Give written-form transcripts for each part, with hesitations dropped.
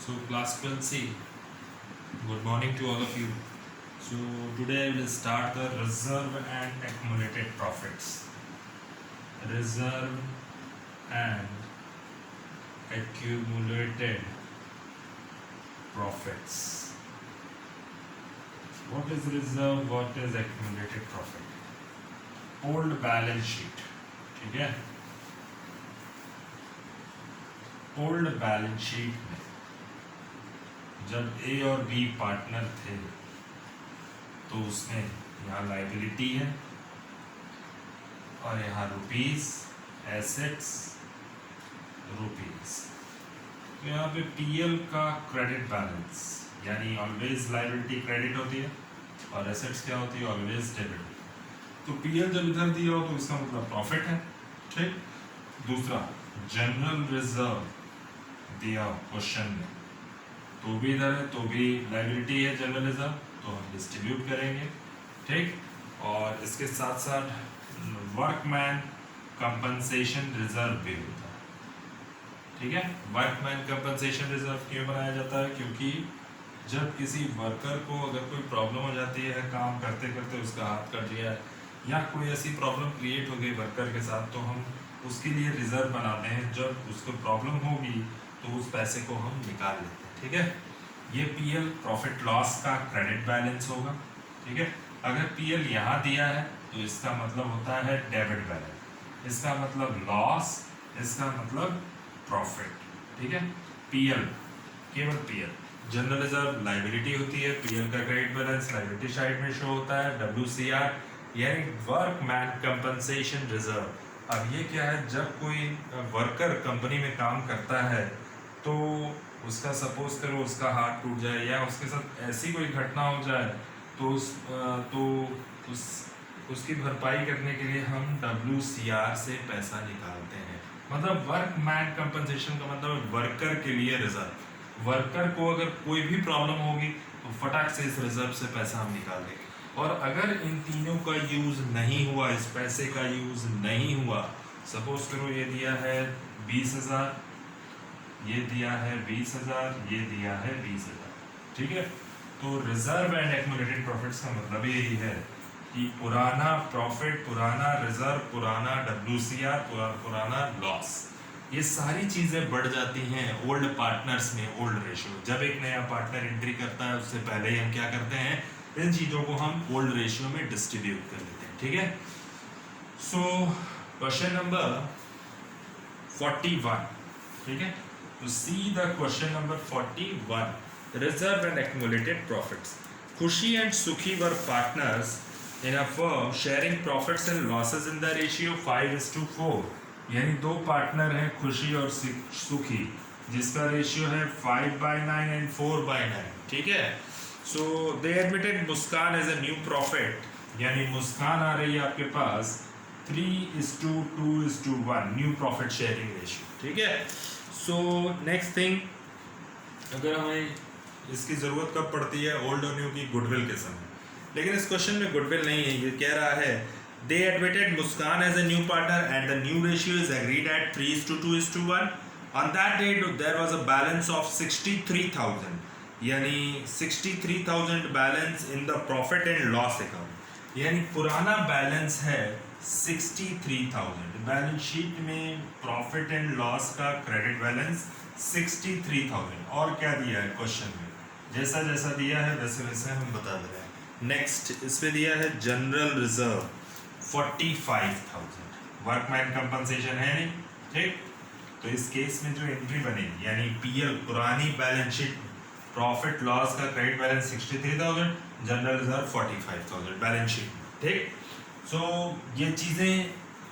So class 12C, good morning to all of you. So today I will start the reserve and accumulated profits. Reserve and accumulated profits. What is reserve? What is accumulated profit? Old balance sheet. ठीक है? Old balance sheet में जब ए और B partner थे तो उसमें यहाँ liability है और यहाँ रुपीस, एसेट्स, रुपीस। तो यहाँ पे पीएल का क्रेडिट बैलेंस यानी ऑलवेज लाइबिलिटी क्रेडिट होती है और एसेट्स क्या होती है? Always debit. तो पीएल जब इधर दिया हो तो इसका मतलब प्रॉफिट है, ठीक। दूसरा, जनरल रिजर्व दिया क्वेश्चन में तो भी इधर है, तो भी लाइबिलिटी है जनरल रिजर्व, तो हम डिस्ट्रीब्यूट करेंगे, ठीक। और इसके साथ साथ वर्कमैन कंपनसेशन रिजर्व भी होता है, ठीक है। वर्कमैन कंपनसेशन रिजर्व क्यों बनाया जाता है? क्योंकि जब किसी वर्कर को अगर कोई प्रॉब्लम हो जाती है, काम करते करते उसका हाथ कट गया या कोई ऐसी प्रॉब्लम क्रिएट हो गई वर्कर के साथ, तो हम उसके लिए रिजर्व बनाते हैं। जब उसको प्रॉब्लम होगी तो उस पैसे को हम निकाल लेते हैं, ठीक है। ये पीएल प्रॉफिट लॉस का क्रेडिट बैलेंस होगा, ठीक है। अगर पीएल यहाँ दिया है तो इसका मतलब होता है डेबिट बैलेंस, इसका मतलब लॉस, इसका मतलब प्रॉफिट, ठीक है। पीएल, केवल पीएल। जनरल रिजर्व लाइबिलिटी होती है, पीएल का क्रेडिट बैलेंस लाइबिलिटी साइड में शो होता है, डब्ल्यूसीआर यानी वर्कमैन कंपनसेशन रिजर्व। अब ये क्या है? जब कोई वर्कर कंपनी में काम करता है तो उसका सपोज करो उसका हाथ टूट जाए या उसके साथ ऐसी कोई घटना हो जाए तो उसकी भरपाई करने के लिए हम WCR से पैसा निकालते हैं। मतलब वर्कमैन कंपनसेशन का मतलब वर्कर के लिए रिजर्व। वर्कर को अगर कोई भी प्रॉब्लम होगी तो फटाक से इस रिजर्व से पैसा हम निकाल देंगे। और अगर इन तीनों का यूज नहीं हुआ, इस पैसे का यूज नहीं हुआ, सपोज करो ये दिया है 20,000, ये दिया है 20,000, ये दिया है 20,000, ठीक है। तो रिजर्व एंड एक्युमुलेटेड प्रॉफिट्स का मतलब यही है कि पुराना प्रॉफिट, पुराना रिजर्व, पुराना WCR, पुराना लॉस, ये सारी चीजें बढ़ जाती हैं ओल्ड पार्टनर्स में, ओल्ड रेशियो। जब एक नया पार्टनर एंट्री करता है उससे पहले ही हम क्या करते हैं? इन चीजों को हम ओल्ड रेशियो में डिस्ट्रीब्यूट कर लेते हैं, ठीक है। सो क्वेश्चन नंबर 41, ठीक है। To see the question number 41, reserve and accumulated profits. Khushi and Sukhi were partners in a firm sharing profits and losses in the ratio 5:4. यानी दो पार्टनर हैं खुशी और सुखी, जिसका रेशियो है 5/9 and 4/9, ठीक है। So they admitted Muskan as a new profit, यानी मुस्कान आ रही है आपके पास 3:2:1 न्यू प्रॉफिट शेयरिंग रेशियो, ठीक है। सो नेक्स्ट थिंग, अगर हमें इसकी ज़रूरत कब पड़ती है? ओल्ड और न्यू की गुडविल के समय। लेकिन इस क्वेश्चन में गुडविल नहीं है, ये कह रहा है they admitted Muskan as a new partner and the new ratio is agreed at 3:2:1। On that date there was a balance of 63,000, यानी 63,000 balance in the profit and loss account. यानी पुराना बैलेंस है 63,000। बैलेंस शीट में profit and loss का credit balance 63,000। और क्या दिया है क्वेश्चन में? जैसा जैसा दिया है वैसे वैसे हम बता दे रहे हैं। नेक्स्ट इसमें दिया है जनरल रिजर्व 45,000। वर्कमैन कंपनसेशन है नहीं, ठीक। तो इस केस में जो एंट्री बनेगी यानी पीएल पुरानी बैलेंस शीट प्रॉफिट लॉस का credit balance 63,000, general reserve 45,000 balance sheet, ठीक। सो ये चीज़ें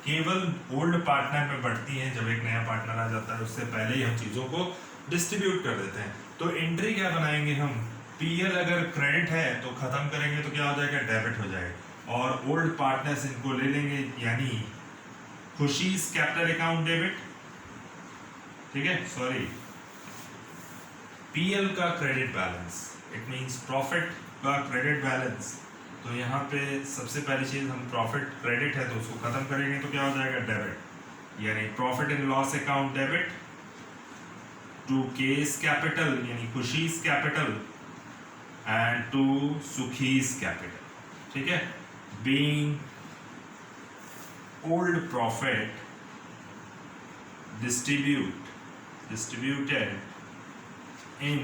केवल ओल्ड पार्टनर में बढ़ती हैं। जब एक नया पार्टनर आ जाता है उससे पहले ही हम चीज़ों को डिस्ट्रीब्यूट कर देते हैं। तो एंट्री क्या बनाएंगे हम? पीएल अगर क्रेडिट है तो ख़त्म करेंगे तो क्या हो जाएगा? डेबिट हो जाएगा। और ओल्ड पार्टनर्स इनको ले लेंगे, यानी खुशी कैपिटल अकाउंट डेबिट, ठीक है। सॉरी, पीएल का credit balance, it means profit का क्रेडिट बैलेंस। तो यहाँ पे सबसे पहली चीज़ हम प्रॉफिट क्रेडिट है तो उसको ख़त्म करेंगे तो क्या हो जाएगा? डेबिट, यानी profit and loss account debit to K's capital यानी Khushi's capital and to Sukhi's capital, ठीक है। Being old profit distributed in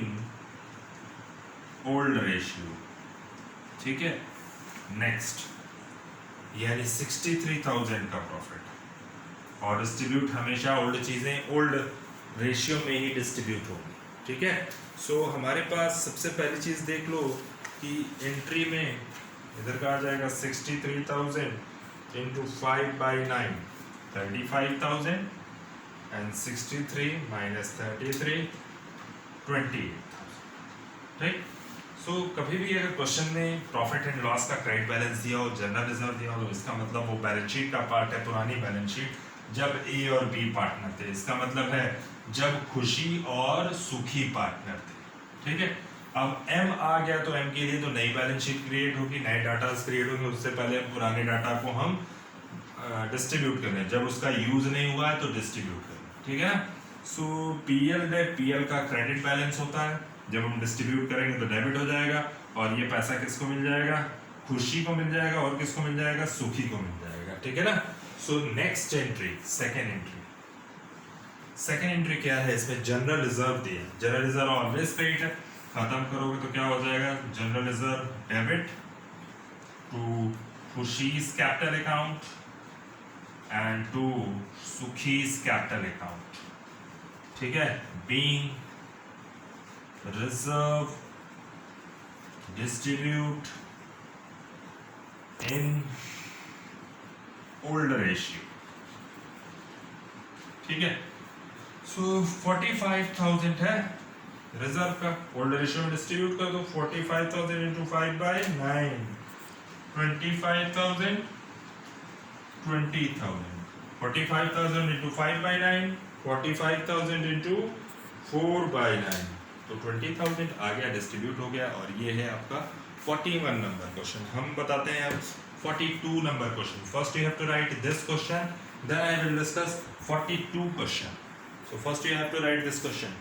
old ratio, ठीक है। नेक्स्ट यानी 63,000 का प्रॉफिट, और डिस्ट्रीब्यूट हमेशा ओल्ड चीजें ओल्ड रेशियो में ही डिस्ट्रीब्यूट होंगी, ठीक है। सो हमारे पास सबसे पहली चीज देख लो कि एंट्री में इधर का आ जाएगा 63,000 इंटू 5/9 35,000 and 63 minus 33 28,000, राइट। सो कभी भी अगर क्वेश्चन में प्रॉफिट एंड लॉस का क्रेडिट बैलेंस दिया हो, जनरल रिजर्व दिया हो, तो इसका मतलब वो बैलेंस शीट का पार्ट है, पुरानी बैलेंस शीट जब ए और बी पार्टनर थे। इसका मतलब है जब खुशी और सुखी पार्टनर थे, ठीक है। अब एम आ गया तो एम के लिए तो नई बैलेंस शीट क्रिएट होगी, नए डाटा क्रिएट होंगे, उससे पहले पुराने डाटा को हम डिस्ट्रीब्यूट कर रहे हैं, जब उसका यूज नहीं हुआ है तो डिस्ट्रीब्यूट कर रहे हैं, ठीक है ना। सो पीएल डेट, पीएल का क्रेडिट बैलेंस होता है, जब हम डिस्ट्रीब्यूट करेंगे तो डेबिट हो जाएगा, और ये पैसा किसको मिल जाएगा, खुशी को मिल जाएगा, और किसको मिल जाएगा, सुखी को मिल जाएगा, ठीक है ना। So next entry, second entry क्या है, इसमें जनरल रिजर्व दिया, जनरल रिजर्व ऑलवेज क्रेडिट है, खत्म करोगे तो क्या हो जाएगा, general reserve debit to Khushi's capital account and to Sukhi's capital account, ठीक है। being reserve distribute in old ratio, ठीक है। सो 45,000 है रिजर्व का, ओल्ड रेशियो में डिस्ट्रीब्यूट कर दो, 45,000 इंटू 5/9 25,000 20,000, 45,000 into 5/9 45,000 into 4/9, तो 20,000 आ गया, डिस्ट्रीब्यूट हो गया। और ये है आपका 41 नंबर क्वेश्चन। हम बताते हैं अब 42 number question. First you have to write this question, then I will discuss 42 question. So first you have to write this question.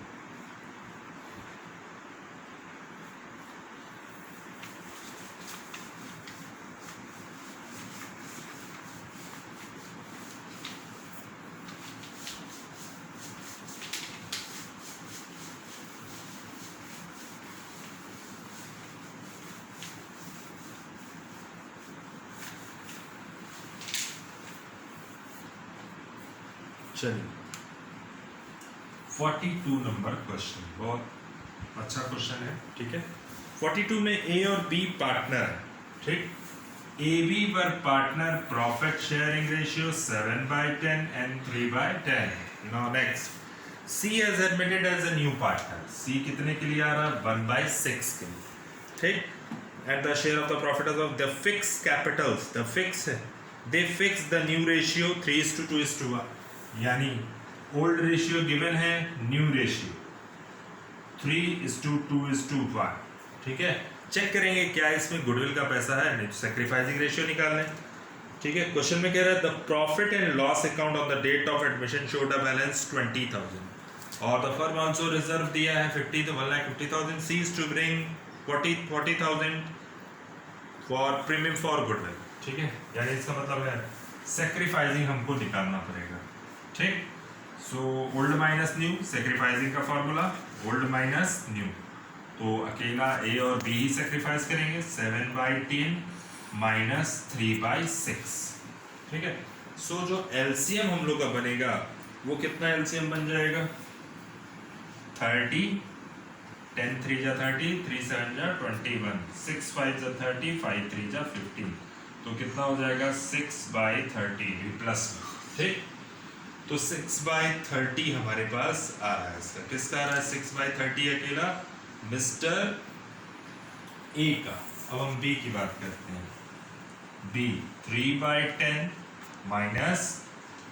चलिए 42 नंबर क्वेश्चन, बहुत अच्छा क्वेश्चन है, ठीक है। 42 में ए और बी पार्टनर है, ठीक। ए बी पर partner profit sharing ratio 7/10 and 3/10। Now next, C has admitted as a new partner, C कितने के लिए आ रहा है, 1/6 के लिए, ठीक। And the share of the profit of the fix capitals, the fix है, they fix the new ratio 3:2:1, यानी ओल्ड रेशियो गिवन है, न्यू रेशियो 3:2:1, ठीक है। चेक करेंगे क्या इसमें गुडविल का पैसा है, नहीं तो सैक्रिफाइसिंग रेशियो निकाल लें, ठीक है। क्वेश्चन में कह रहा है the profit and loss account on the date of admission showed a balance 20,000, और द फर्म आल्सो रिजर्व दिया है 50, तो 1,50,000 C's to bring 40,000 for premium for goodwill, ठीक है। यानी इसका मतलब है सैक्रिफाइसिंग हमको निकालना पड़ेगा, ठीक। So old minus new, sacrificing का फॉर्मूला ओल्ड माइनस न्यू, तो अकेला ए और बी ही सैक्रिफाइस करेंगे, 7/10 माइनस 3/6, ठीक है। सो जो एलसीएम हम लोग का बनेगा वो कितना एलसीएम बन जाएगा, 30, 10 3 जा 30, 3 7 जा 21, 6 5 जा 30, 5 3 जा 15, तो कितना हो जाएगा 6/30 प्लस, ठीक। तो 6/30 हमारे पास आ रहा है, इसका किसका आ रहा है, 6/30 अकेला मिस्टर ए का। अब हम बी की बात करते हैं, B 3/10 minus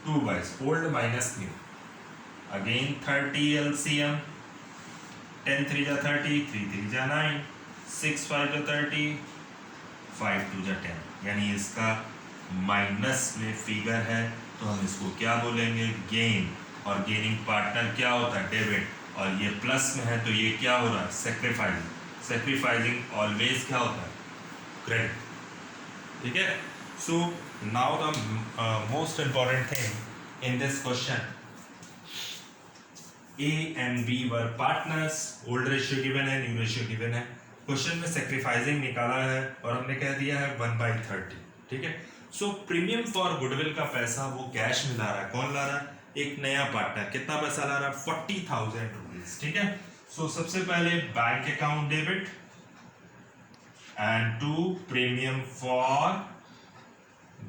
2/, old minus new, again 30 LCM, 10 3 जा 30, 3 3 जा 9, 6 5 जा 30, 5 2 जा 10, यानी इसका माइनस में फिगर है, तो हम इसको क्या बोलेंगे, गेन। और गेनिंग पार्टनर क्या होता है, डेबिट। और ये प्लस में है तो ये क्या हो रहा है, सेक्रीफाइसिंग। सेक्रीफाइसिंग ऑलवेज क्या होता है, क्रेडिट। ठीक है। So now the most important thing in this question, A and B were partners, old ratio given है, न्यू रेशियो गिवन है। क्वेश्चन में सेक्रीफाइसिंग निकाला है और हमने कह दिया है 1/30। ठीक है। सो प्रीमियम फॉर गुडविल का पैसा वो कैश में ला रहा है। कौन ला रहा है, एक नया पार्टनर। कितना पैसा ला रहा है, 40,000 रुपीज। ठीक है। सो सबसे पहले bank account debit and to premium for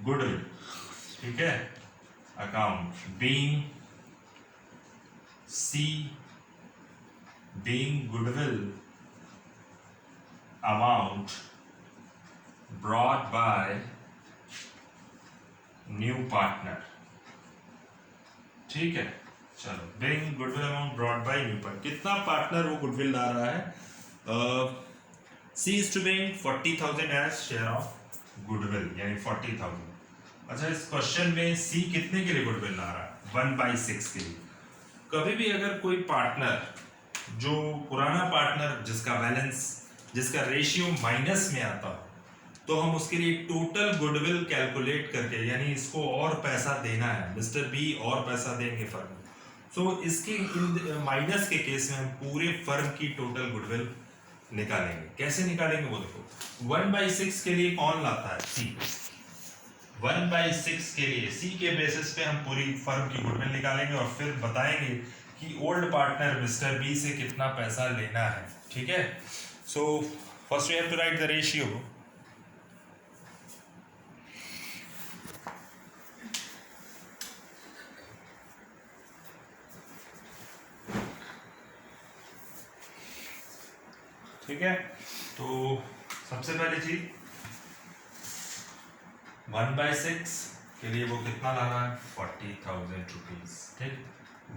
goodwill. ठीक है। Account being C being goodwill amount brought by new partner। ठीक है। चलो, being goodwill amount brought by new partner, कितना पार्टनर वो गुडविल ला रहा है। C is to being 40,000 as share of goodwill, यानी 40,000। अच्छा, इस क्वेश्चन में C कितने के लिए गुडविल ला रहा है, 1/6 के लिए। कभी भी अगर कोई पार्टनर जो पुराना पार्टनर जिसका बैलेंस, जिसका रेशियो माइनस में आता हो, तो हम उसके लिए टोटल गुडविल कैलकुलेट करके, यानी इसको और पैसा देना है, मिस्टर बी और पैसा देंगे फर्म। सो इसके माइनस के केस में हम पूरे फर्म की टोटल गुडविल निकालेंगे। कैसे निकालेंगे वो देखो, 1/6 के लिए कौन लाता है, सी। 1/6 के लिए सी के बेसिस पे हम पूरी फर्म की गुडविल निकालेंगे और फिर बताएंगे कि ओल्ड पार्टनर मिस्टर बी से कितना पैसा लेना है। ठीक है। So first we have to write the ratio. ठीक है। तो सबसे पहली चीज 1/6 के लिए वो कितना ला रहा है, 40,000 रुपीज। ठीक।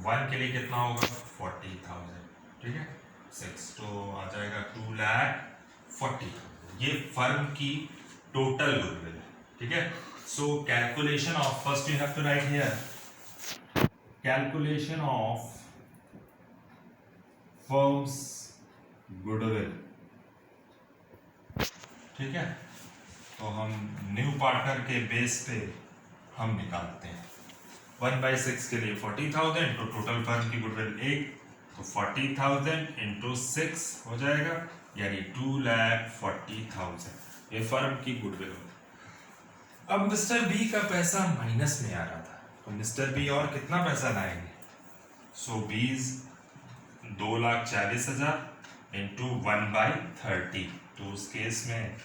1 के लिए कितना होगा, 40,000। ठीक है। 6 तो आ जाएगा 2,40,000। ये फर्म की टोटल गुडविल है। ठीक है। So calculation of, first you have to write here, calculation of firms goodwill. ठीक है। तो हम न्यू पार्टनर के बेस पे हम निकालते हैं। 1/6 के लिए 40,000 तो टोटल फर्म की गुडविल 1, तो 40,000 इंटू 6 हो जाएगा, यानी 2,40,000 ये फर्म की गुडविल होगी। अब मिस्टर बी का पैसा माइनस में आ रहा था, तो मिस्टर बी और कितना पैसा लाएंगे, सो बीज 2,40,000 इंटू 1/30, तो उस केस में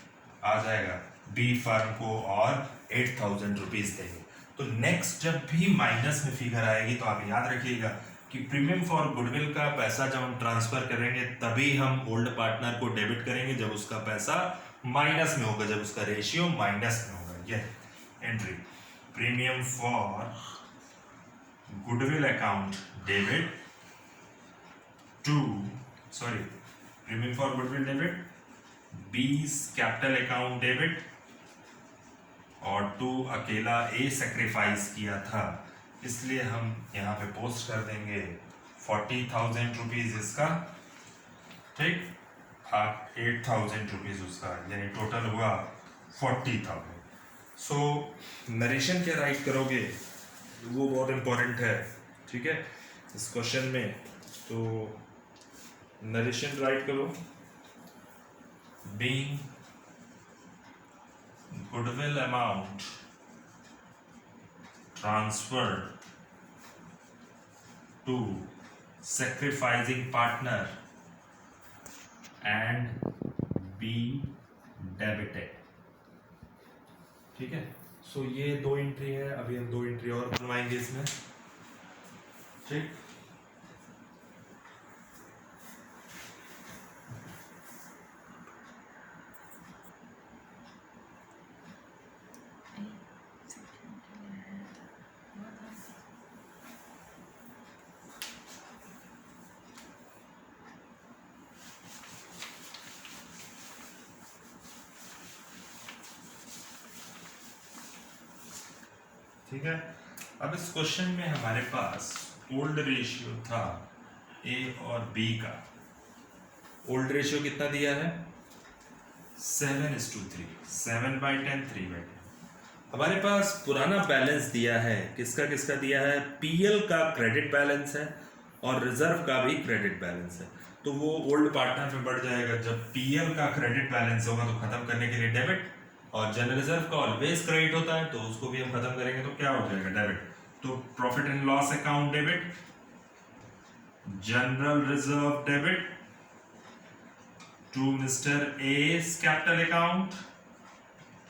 आ जाएगा बी फर्म को और 8,000 रुपीज देंगे। तो नेक्स्ट जब भी माइनस में फिगर आएगी तो आप याद रखिएगा कि प्रीमियम फॉर गुडविल का पैसा जब हम ट्रांसफर करेंगे तभी हम ओल्ड पार्टनर को डेबिट करेंगे, जब उसका पैसा माइनस में होगा, जब उसका रेशियो माइनस में होगा। ये entry, premium for goodwill account debit to, sorry, premium for goodwill debit, B's capital account debit, और टू अकेला ए सेक्रीफाइस किया था, इसलिए हम यहाँ पे पोस्ट कर देंगे 40,000 रुपीज इसका। ठीक। 8,000 रुपीज उसका, यानी टोटल हुआ 40,000। सो नरेशन क्या राइट करोगे, वो बहुत इंपॉर्टेंट है। ठीक है। इस क्वेश्चन में तो नरेशन राइट करो, being goodwill amount transferred to sacrificing partner and be debited। ठीक है। सो ये 2 एंट्री है, अभी हम 2 एंट्री और बनवाएंगे इसमें। ठीक। ठीक है। अब इस क्वेश्चन में हमारे पास ओल्ड रेशियो था ए और बी का ओल्ड रेशियो कितना दिया है 7:3, 7/10, 3/10। हमारे पास पुराना बैलेंस दिया है, किसका किसका दिया है, पीएल का क्रेडिट बैलेंस है और रिजर्व का भी क्रेडिट बैलेंस है। तो वो ओल्ड पार्टनर में बढ़ जाएगा। जब पीएल का क्रेडिट बैलेंस होगा तो खत्म करने के लिए डेबिट, और जनरल रिजर्व का ऑलवेज क्रेडिट होता है तो उसको भी हम खत्म करेंगे तो क्या हो जाएगा, डेबिट। तो profit and loss account debit, general reserve debit to Mr. A's capital account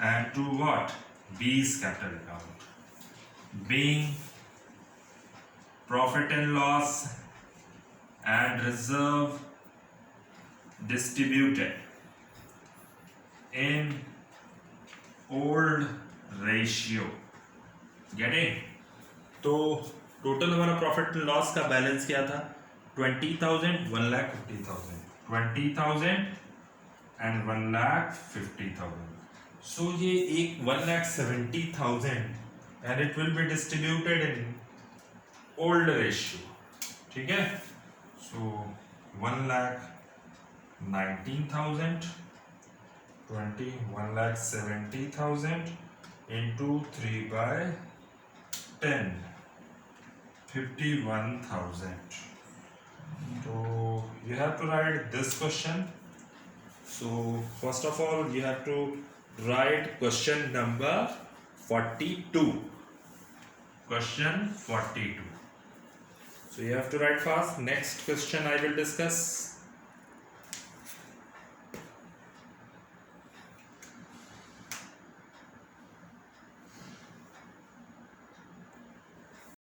and to what? B's capital account. Being profit and loss and reserve distributed in old ratio. Getting? तो total हमारा profit and loss का balance क्या था, 20,000, 1,50,000, 20,000 and 1,50,000. So ये एक 1,70,000 and it will be distributed in old ratio. ठीक है, so 1,19,000, 20, 1,70,000 into 3/10, 51,000. So you have to write this question. So first of all you have to write question number 42. Question 42. So you have to write fast. Next question I will discuss.